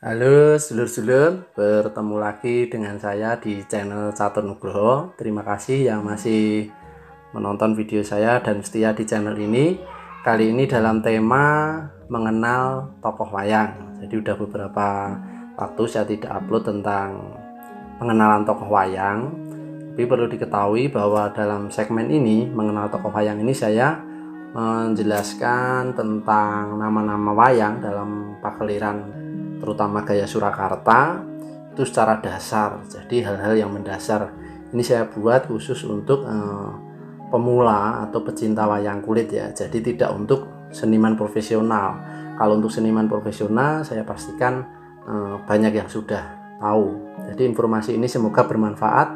Halo sedulur-sedulur, bertemu lagi dengan saya di channel Catur Nugroho. Terima kasih yang masih menonton video saya dan setia di channel ini. Kali ini dalam tema mengenal tokoh wayang. Jadi udah beberapa waktu saya tidak upload tentang pengenalan tokoh wayang. Tapi perlu diketahui bahwa dalam segmen ini mengenal tokoh wayang ini saya menjelaskan tentang nama-nama wayang dalam pakeliran terutama gaya Surakarta itu secara dasar. Jadi hal-hal yang mendasar ini saya buat khusus untuk pemula atau pecinta wayang kulit ya. Jadi tidak untuk seniman profesional. Kalau untuk seniman profesional saya pastikan banyak yang sudah tahu. Jadi informasi ini semoga bermanfaat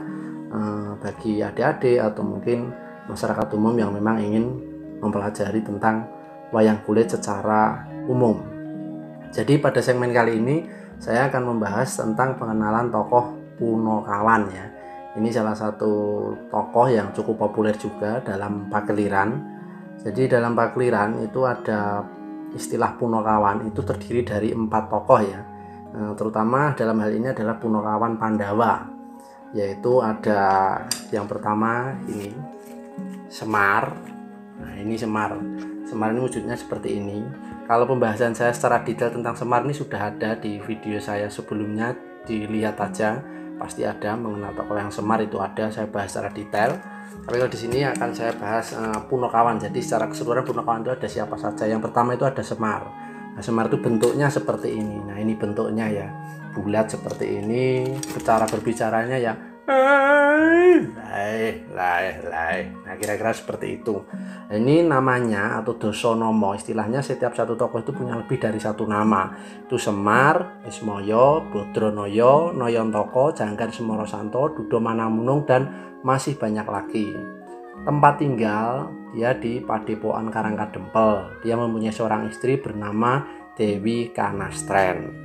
bagi adik-adik atau mungkin masyarakat umum yang memang ingin mempelajari tentang wayang kulit secara umum. Jadi pada segmen kali ini saya akan membahas tentang pengenalan tokoh Punokawan ya. Ini salah satu tokoh yang cukup populer juga dalam pakeliran. Jadi dalam pakeliran itu ada istilah Punokawan, itu terdiri dari 4 tokoh ya. Terutama dalam hal ini adalah Punokawan Pandawa. Yaitu ada yang pertama ini Semar. Nah, ini Semar. Semar ini wujudnya seperti ini. Kalau pembahasan saya secara detail tentang Semar ini sudah ada di video saya sebelumnya, dilihat aja, pasti ada mengenal tokoh yang Semar itu ada, saya bahas secara detail. Tapi kalau di sini akan saya bahas Punokawan. Jadi secara keseluruhan Punokawan itu ada siapa saja. Yang pertama itu ada Semar. Nah, Semar itu bentuknya seperti ini. Nah, ini bentuknya ya, bulat seperti ini. Cara berbicaranya ya nah kira-kira seperti itu. Ini namanya atau Dosonomo, istilahnya setiap satu tokoh itu punya lebih dari satu nama. Itu Semar, Ismoyo, Bodronoyo, Noyontoko, Janggan Semorosanto, Dudo Manamunung, dan masih banyak lagi. Tempat tinggal dia di Padepokan Karangkadempel. Dia mempunyai seorang istri bernama Dewi Kanastren.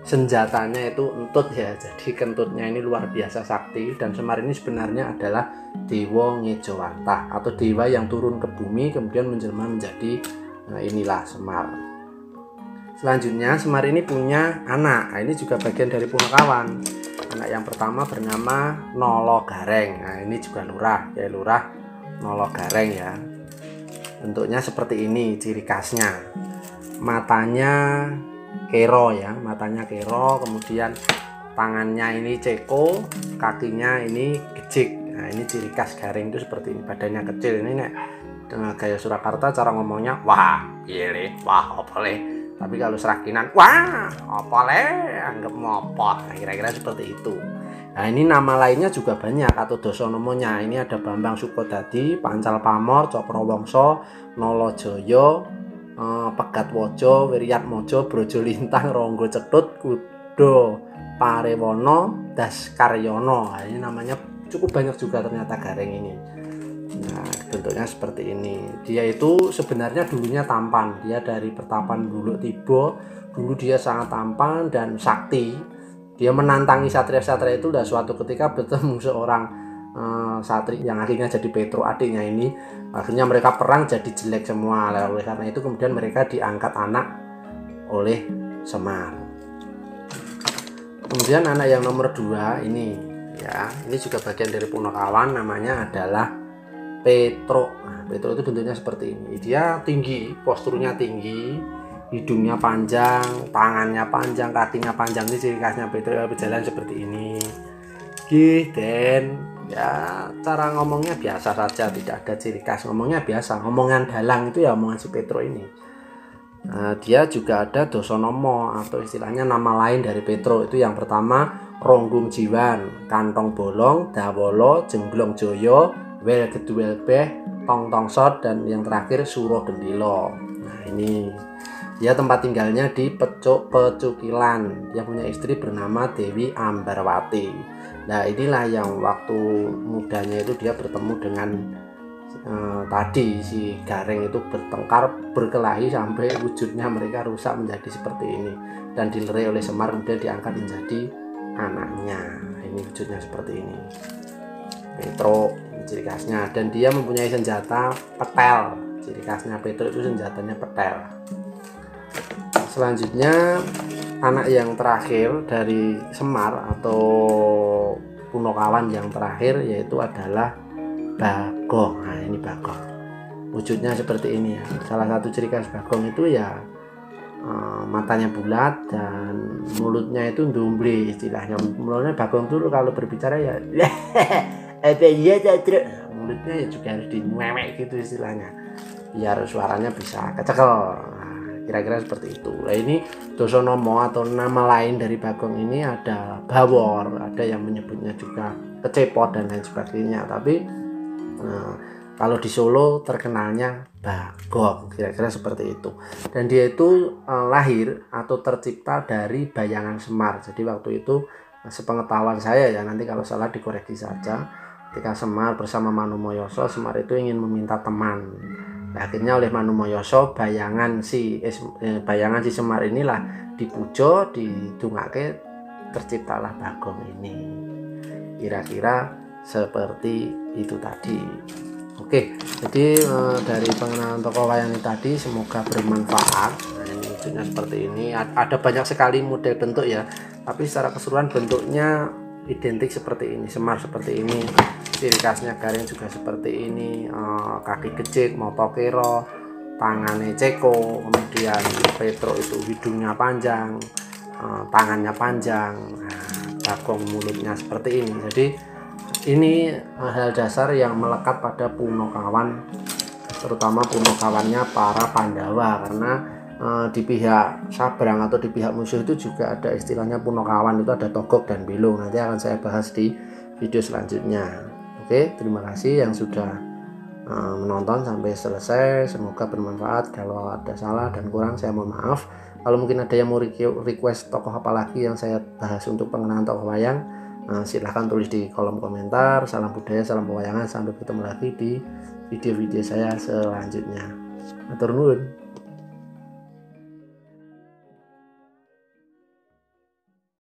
Senjatanya itu entut ya, jadi kentutnya ini luar biasa sakti. Dan Semar ini sebenarnya adalah Dewa Ngejowantah atau dewa yang turun ke bumi kemudian menjelma menjadi inilah Semar. Selanjutnya Semar ini punya anak. Nah, ini juga bagian dari Punokawan. Anak yang pertama bernama Nolo Gareng. Nah, ini juga lurah ya, lurah Nolo Gareng ya. Bentuknya seperti ini, ciri khasnya. Matanya kero ya, matanya kero, kemudian tangannya ini ceko, kakinya ini gejik. Nah, ini ciri khas Gareng itu seperti ini, badannya kecil. Ini nek dengan gaya Surakarta cara ngomongnya wah pilih wah opole, tapi kalau Serakinan wah opole anggap mopo. Nah, kira-kira seperti itu. Nah, ini nama lainnya juga banyak atau dosonomonya. Ini ada Bambang Sukodadi, Pancal Pamor, Coprowongso, Nolojoyo, Pegat Wojo, Wiryat Mojo, Brojo Lintang, Ronggo Cetut, Kudo Parewono, Daskaryono. Nah, ini namanya cukup banyak juga ternyata Gareng ini. Nah, bentuknya seperti ini. Dia itu sebenarnya dulunya tampan. Dia dari Pertapan Buluk Tibo. Dulu dia sangat tampan dan sakti. Dia menantangi satria-satria itu dan suatu ketika bertemu seorang satri yang akhirnya jadi Petro adiknya ini. Akhirnya mereka perang jadi jelek semua. Oleh karena itu kemudian mereka diangkat anak oleh Semar. Kemudian anak yang nomor 2 ini ya, ini juga bagian dari Punokawan, namanya adalah Petro. Nah, Petro itu bentuknya seperti ini. Dia tinggi, posturnya tinggi, hidungnya panjang, tangannya panjang, kakinya panjang. Ini ciri khasnya Petro, berjalan seperti ini. Dan ya cara ngomongnya biasa saja, tidak ada ciri khas, ngomongnya biasa, ngomongan dalang itu ya omongan si Petro ini. Nah, dia juga ada Dosonomo atau istilahnya nama lain dari Petro. Itu yang pertama Ronggung Jiwan, Kantong Bolong, Dawolo, Jengglong Joyo, Wel Geduwel Beh, Tong Tong Sot, dan yang terakhir Suro Gendilo. Nah, ini dia tempat tinggalnya di Pecukilan. Dia punya istri bernama Dewi Ambarwati. Nah, inilah yang waktu mudanya itu dia bertemu dengan tadi si Gareng itu bertengkar, berkelahi sampai wujudnya mereka rusak menjadi seperti ini dan dilerai oleh Semar, kemudian diangkat menjadi anaknya. Ini wujudnya seperti ini. Petro ciri khasnya, dan dia mempunyai senjata petel. Ciri khasnya Petro itu senjatanya petel. Selanjutnya anak yang terakhir dari Semar atau Punokawan yang terakhir yaitu adalah Bagong. Nah, ini Bagong. Wujudnya seperti ini ya. Salah satu ciri khas Bagong itu ya matanya bulat dan mulutnya itu ndumble istilahnya. Mulutnya Bagong tuh kalau berbicara ya apa ya terus mulutnya ya juga harus dimuemek gitu istilahnya biar suaranya bisa kecekel. Nah, kira-kira seperti itu. Nah, ini Dosonomo atau nama lain dari Bagong ini ada Bawor, ada yang menyebutnya juga Kecepot dan lain sebagainya. Tapi kalau di Solo terkenalnya Bagong, kira-kira seperti itu. Dan dia itu lahir atau tercipta dari bayangan Semar. Jadi waktu itu sepengetahuan saya ya, nanti kalau salah dikoreksi saja. Ketika Semar bersama Manumoyoso, Semar itu ingin meminta teman. Nah, akhirnya oleh Manumoyoso bayangan si Semar inilah dipujo, didungake, terciptalah Bagong ini. Kira-kira seperti itu tadi. Oke, jadi dari pengenalan tokoh wayang ini tadi semoga bermanfaat. Nah, ini wujudnya seperti ini. Ada banyak sekali model bentuk ya, tapi secara keseluruhan bentuknya identik seperti ini. Semar seperti ini, ciri khasnya Garing juga seperti ini, kaki kecik, motokero, tangannya ceko, kemudian Petro itu hidungnya panjang, tangannya panjang, Bagong mulutnya seperti ini. Jadi ini hal dasar yang melekat pada Punokawan, terutama Punokawannya para Pandawa, karena di pihak Sabrang atau di pihak musuh itu juga ada istilahnya Punokawan, itu ada Togok dan Bilung. Nanti akan saya bahas di video selanjutnya. Oke, terima kasih yang sudah menonton sampai selesai, semoga bermanfaat. Kalau ada salah dan kurang saya mohon maaf. Kalau mungkin ada yang mau request tokoh apa lagi yang saya bahas untuk pengenalan tokoh wayang, silahkan tulis di kolom komentar. Salam budaya, salam pewayangan, sampai ketemu lagi di video-video saya selanjutnya. Matur nuwun.